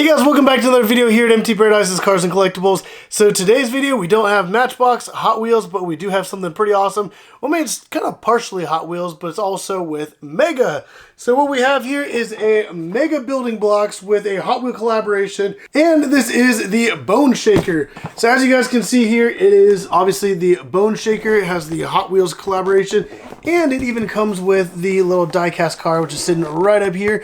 Hey guys, welcome back to another video here at MT Paradise's Cars and Collectibles. So today's video, we don't have Matchbox, Hot Wheels, but we do have something pretty awesome. Well, I mean, it's kind of partially Hot Wheels, but it's also with Mega. So what we have here is a Mega building blocks with a Hot Wheel collaboration, and this is the Bone Shaker. So as you guys can see here, it is obviously the Bone Shaker. It has the Hot Wheels collaboration, and it even comes with the little die-cast car, which is sitting right up here.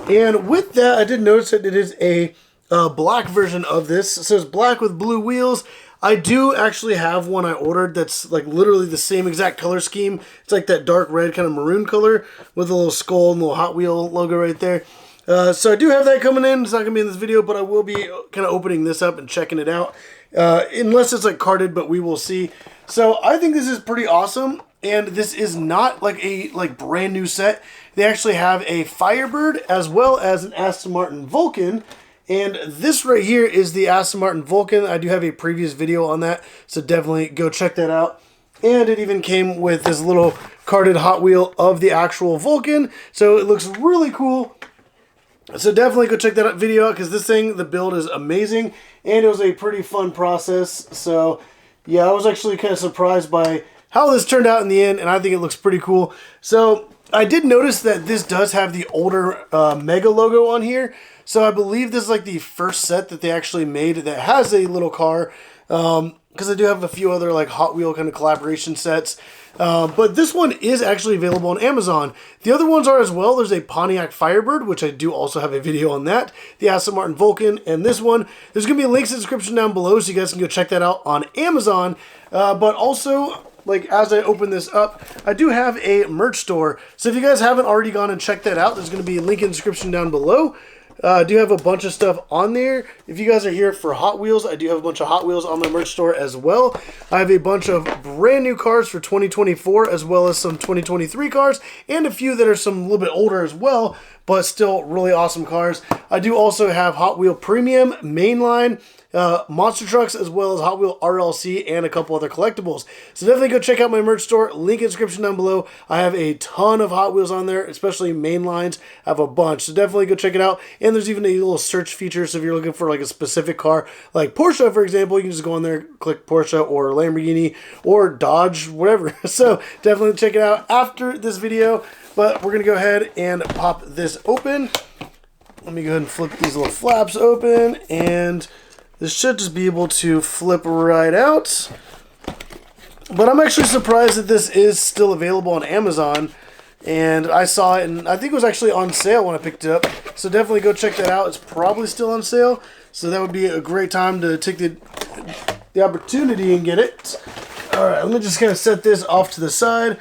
And with that, I did notice that it is a black version of this. So it's black with blue wheels. I do actually have one I ordered that's like literally the same exact color scheme. It's like that dark red kind of maroon color with a little skull and a little Hot Wheel logo right there. So I do have that coming in. It's not going to be in this video, but I will be kind of opening this up and checking it out. Unless it's like carded, but we will see. So I think this is pretty awesome. And this is not like a brand new set. They actually have a Firebird as well as an Aston Martin Vulcan. And this right here is the Aston Martin Vulcan. I do have a previous video on that, so definitely go check that out. And it even came with this little carded Hot Wheel of the actual Vulcan. So it looks really cool. So definitely go check that video out because this thing, the build is amazing. And it was a pretty fun process. So yeah, I was actually kind of surprised by how this turned out in the end, and I think it looks pretty cool. So I did notice that this does have the older Mega logo on here. So I believe this is like the first set that they actually made that has a little car. Because I do have a few other like Hot Wheel kind of collaboration sets. But this one is actually available on Amazon. The other ones are as well. There's a Pontiac Firebird, which I do also have a video on that. The Aston Martin Vulcan, and this one. There's going to be links in the description down below, so you guys can go check that out on Amazon. But also, like as I open this up, I do have a merch store. So if you guys haven't already gone and checked that out, there's going to be a link in the description down below. I do have a bunch of stuff on there. If you guys are here for Hot Wheels, I do have a bunch of Hot Wheels on my merch store as well. I have a bunch of brand new cars for 2024 as well as some 2023 cars and a few that are some a little bit older as well, but still really awesome cars. I do also have Hot Wheel Premium, Mainline, monster trucks, as well as Hot Wheel RLC and a couple other collectibles. So definitely go check out my merch store. Link in the description down below. I have a ton of Hot Wheels on there, especially main lines. I have a bunch, so definitely go check it out. And there's even a little search feature, so if you're looking for like a specific car, like Porsche, for example, you can just go on there, click Porsche or Lamborghini or Dodge, whatever. So definitely check it out after this video. But we're gonna go ahead and pop this open. Let me go ahead and flip these little flaps open, and this should just be able to flip right out. But I'm actually surprised that this is still available on Amazon. And I saw it, and I think it was actually on sale when I picked it up. So definitely go check that out. It's probably still on sale. So that would be a great time to take the opportunity and get it. Alright, let me just kind of set this off to the side.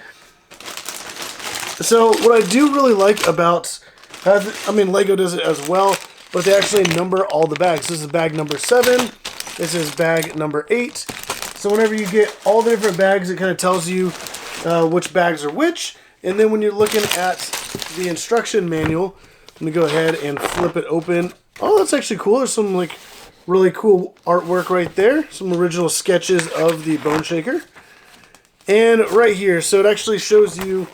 So what I do really like about, I mean Lego does it as well, but they actually number all the bags. This is bag number 7. This is bag number 8. So whenever you get all the different bags, it kind of tells you which bags are which. And then when you're looking at the instruction manual, let me go ahead and flip it open. Oh, that's actually cool. There's some like really cool artwork right there. Some original sketches of the Bone Shaker. And right here, so it actually shows you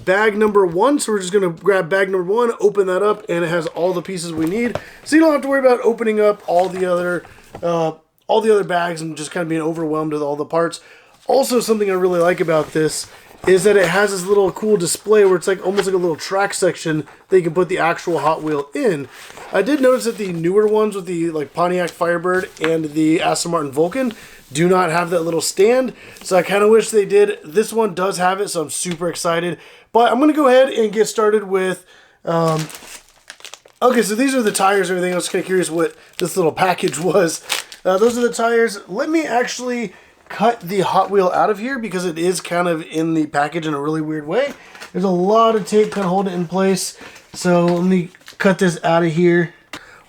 bag number 1, so we're just going to grab bag number 1, open that up, and it has all the pieces we need. So you don't have to worry about opening up all the other bags and just kind of being overwhelmed with all the parts. Also, something I really like about this is that it has this little cool display where it's like almost like a little track section that you can put the actual Hot Wheel in. I did notice that the newer ones with the like Pontiac Firebird and the Aston Martin Vulcan do not have that little stand, so I kind of wish they did. This one does have it, so I'm super excited. But I'm going to go ahead and get started with, okay, so these are the tires and everything. I was kind of curious what this little package was. Those are the tires. Let me actually cut the Hot Wheel out of here because it is kind of in the package in a really weird way. There's a lot of tape kind of holding it in place. So let me cut this out of here.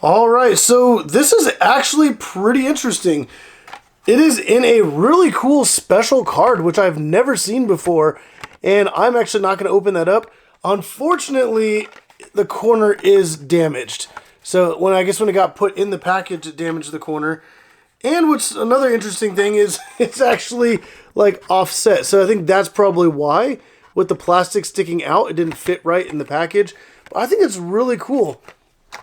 All right, so this is actually pretty interesting. It is in a really cool special card, which I've never seen before. And I'm actually not going to open that up. Unfortunately, the corner is damaged. So when I guess when it got put in the package, it damaged the corner. And what's another interesting thing is it's actually like offset. So I think that's probably why with the plastic sticking out, it didn't fit right in the package. But I think it's really cool.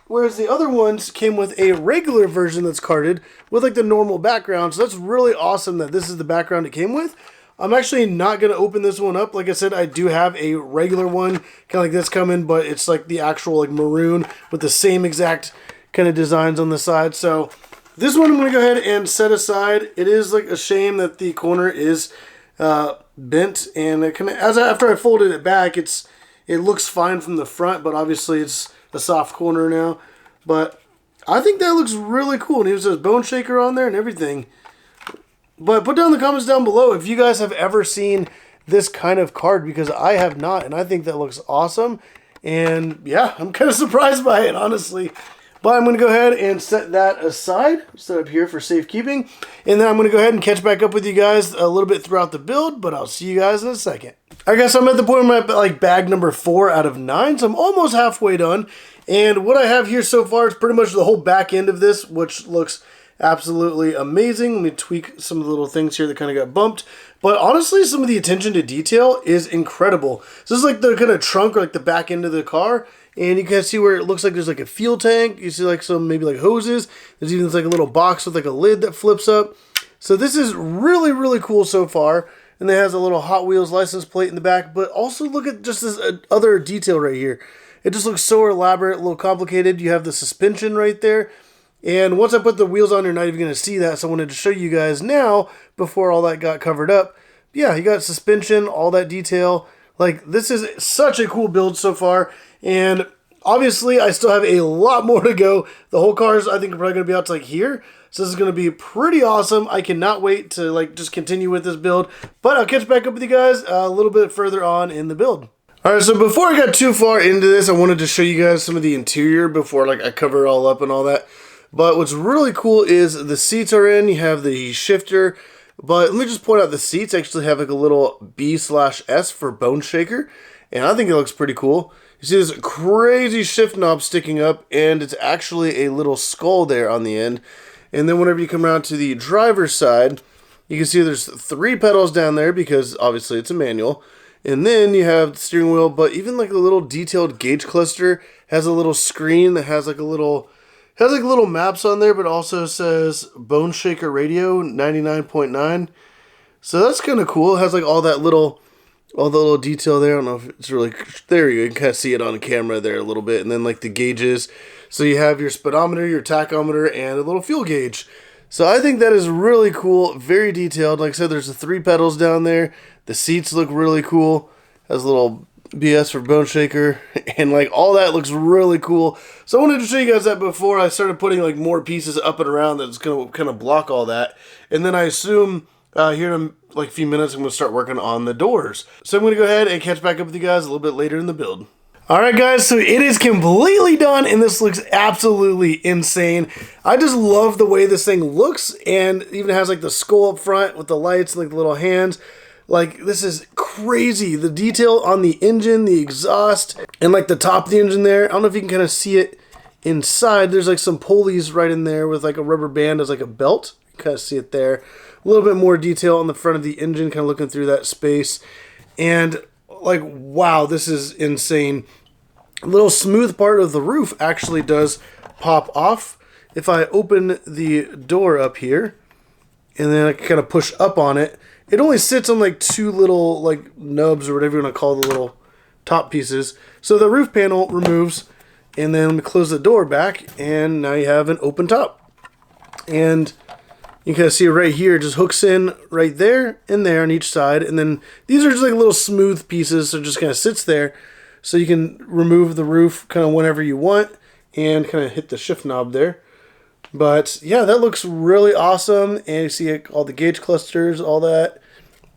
Whereas the other ones came with a regular version that's carded with like the normal background. So that's really awesome that this is the background it came with. I'm actually not going to open this one up. Like I said, I do have a regular one, kind of like this coming, but it's like the actual like maroon with the same exact kind of designs on the side. So this one I'm going to go ahead and set aside. It is like a shame that the corner is bent, and it kind of, after I folded it back, it looks fine from the front, but obviously it's a soft corner now. But I think that looks really cool. And it says Bone Shaker on there and everything. But put down in the comments down below if you guys have ever seen this kind of card, because I have not, and I think that looks awesome. And yeah, I'm kind of surprised by it, honestly. But I'm going to go ahead and set that aside, set up here for safekeeping. And then I'm going to go ahead and catch back up with you guys a little bit throughout the build, but I'll see you guys in a second. I guess I'm at the point of my like bag number 4 out of 9, so I'm almost halfway done. And what I have here so far is pretty much the whole back end of this, which looks absolutely amazing. Let me tweak some of the little things here that kind of got bumped. But honestly, some of the attention to detail is incredible. So this is like the kind of trunk or like the back end of the car. And you can see where it looks like there's like a fuel tank. You see like some maybe like hoses. There's even like a little box with like a lid that flips up. So this is really, really cool so far. And it has a little Hot Wheels license plate in the back. But also look at just this other detail right here. It just looks so elaborate, a little complicated. You have the suspension right there. And once I put the wheels on, you're not even going to see that. So I wanted to show you guys now before all that got covered up. Yeah, you got suspension, all that detail. Like, this is such a cool build so far. And obviously, I still have a lot more to go. The whole cars, I think, are probably going to be out to like here. So this is going to be pretty awesome. I cannot wait to like just continue with this build. But I'll catch back up with you guys a little bit further on in the build. Alright, so before I got too far into this, I wanted to show you guys some of the interior before like I cover it all up and all that. But what's really cool is the seats are in. You have the shifter. But let me just point out the seats actually have like a little B/S for Bone Shaker. And I think it looks pretty cool. You see this crazy shift knob sticking up, and it's actually a little skull there on the end. And then whenever you come around to the driver's side, you can see there's 3 pedals down there because obviously it's a manual. And then you have the steering wheel, but even like a little detailed gauge cluster has a little screen that has like a little... has like little maps on there, but also says Bone Shaker Radio 99.9. So that's kind of cool. It has like all the little detail there. I don't know if it's really, there you can kind of see it on camera there a little bit. And then like the gauges. So you have your speedometer, your tachometer, and a little fuel gauge. So I think that is really cool. Very detailed. Like I said, there's the 3 pedals down there. The seats look really cool. Has a little BS for Bone Shaker, and like all that looks really cool. So I wanted to show you guys that before I started putting like more pieces up and around that's going to kind of block all that. And then I assume here in like a few minutes I'm going to start working on the doors. So I'm going to go ahead and catch back up with you guys a little bit later in the build. Alright guys, so it is completely done, and this looks absolutely insane. I just love the way this thing looks, and even has like the skull up front with the lights and like the little hands. Like, this is crazy. The detail on the engine, the exhaust, and like the top of the engine there. I don't know if you can kind of see it inside. There's like some pulleys right in there with like a rubber band as like a belt. You can kind of see it there. A little bit more detail on the front of the engine, kind of looking through that space. And like, wow, this is insane. A little smooth part of the roof actually does pop off. If I open the door up here, and then I kind of push up on it, it only sits on like 2 little like nubs or whatever you want to call the little top pieces. So the roof panel removes, and then close the door back, and now you have an open top. And you can kind of see it right here, it just hooks in right there and there on each side. And then these are just like little smooth pieces, so it just kind of sits there. So you can remove the roof kind of whenever you want and kind of hit the shift knob there. But yeah, that looks really awesome. And you see all the gauge clusters, all that.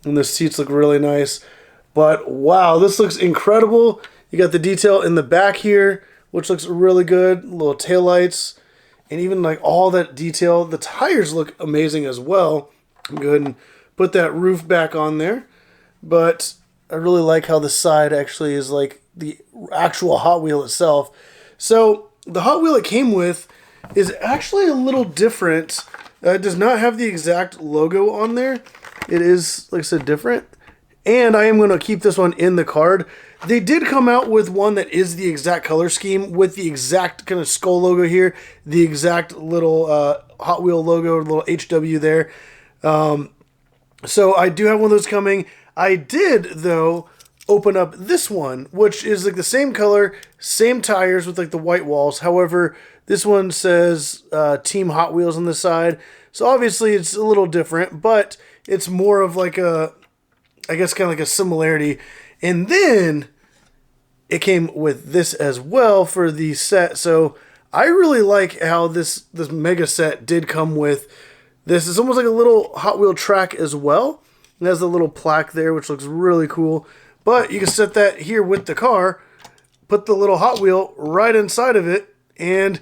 And the seats look really nice. But wow, this looks incredible. You got the detail in the back here, which looks really good. Little taillights. And even like all that detail. The tires look amazing as well. I'm going to go ahead and put that roof back on there. But I really like how the side actually is like the actual Hot Wheel itself. So the Hot Wheel it came with is actually a little different. It does not have the exact logo on there. It is, like I said, different. And I am going to keep this one in the card. They did come out with one that is the exact color scheme with the exact kind of skull logo here, the exact little Hot Wheel logo, little HW there. So I do have one of those coming. I did, though, open up this one, which is like the same color, same tires with like the white walls. However, this one says Team Hot Wheels on the side. So obviously it's a little different, but it's more of like a, I guess kind of like a similarity. And then it came with this as well for the set. So I really like how this mega set did come with this. It's almost like a little Hot Wheel track as well. It has a little plaque there, which looks really cool. But you can set that here with the car, put the little Hot Wheel right inside of it, and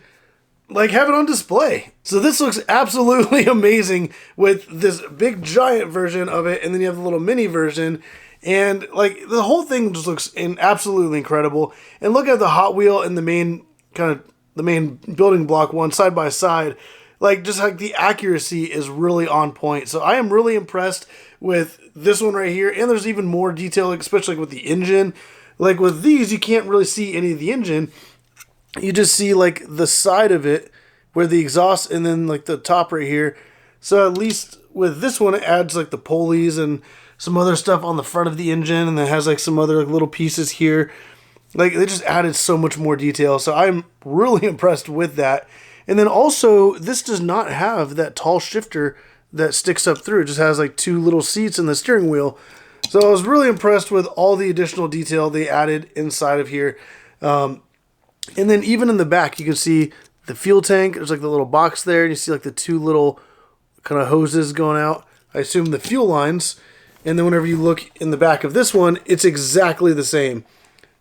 like have it on display. So this looks absolutely amazing with this big giant version of it, and then you have the little mini version, and like the whole thing just looks absolutely incredible. And look at the Hot Wheel and the main building block one side by side. Like just like the accuracy is really on point. So I am really impressed with this one right here. And there's even more detail, especially like with the engine. Like with these, you can't really see any of the engine. You just see like the side of it where the exhaust and then like the top right here. So at least with this one, it adds like the pulleys and some other stuff on the front of the engine. And then it has like some other like, little pieces here. Like they just added so much more detail. So I'm really impressed with that. And then also, this does not have that tall shifter that sticks up through. It just has like two little seats in the steering wheel. So I was really impressed with all the additional detail they added inside of here. And then even in the back, you can see the fuel tank. There's like the little box there. And you see like the two little kind of hoses going out. I assume the fuel lines. And then whenever you look in the back of this one, it's exactly the same.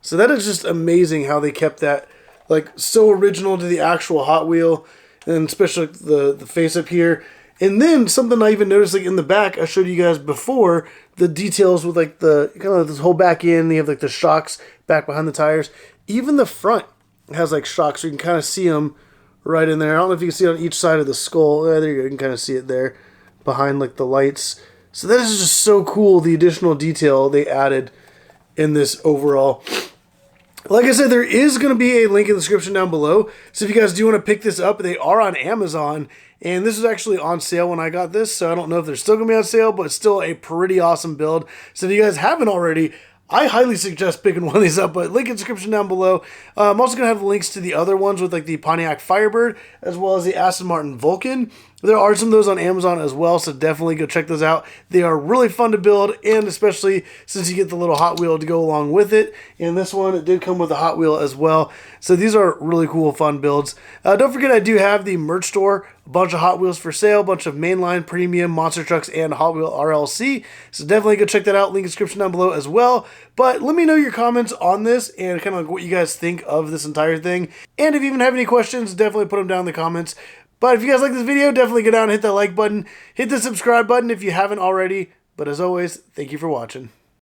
So that is just amazing how they kept that like so original to the actual Hot Wheel, and especially the face up here. And then something I even noticed like in the back, I showed you guys before, the details with like the kind of this whole back end. You have like the shocks back behind the tires. Even the front has like shocks, so you can kind of see them right in there. I don't know if you can see it on each side of the skull. There you go, you can kind of see it there behind like the lights. So that is just so cool, the additional detail they added in this overall. Like I said, there is going to be a link in the description down below. So if you guys do want to pick this up, they are on Amazon. And this is actually on sale when I got this. So I don't know if they're still going to be on sale, but it's still a pretty awesome build. So if you guys haven't already, I highly suggest picking one of these up. But link in the description down below. I'm also going to have links to the other ones with like the Pontiac Firebird, as well as the Aston Martin Vulcan. There are some of those on Amazon as well, so definitely go check those out. They are really fun to build, and especially since you get the little Hot Wheel to go along with it. And this one, it did come with a Hot Wheel as well. So these are really cool, fun builds. Don't forget, I do have the merch store, a bunch of Hot Wheels for sale, a bunch of mainline, premium, monster trucks, and Hot Wheel RLC. So definitely go check that out. Link in the description down below as well. But let me know your comments on this and kind of like what you guys think of this entire thing. And if you even have any questions, definitely put them down in the comments. But if you guys like this video, definitely go down and hit that like button. Hit the subscribe button if you haven't already. But as always, thank you for watching.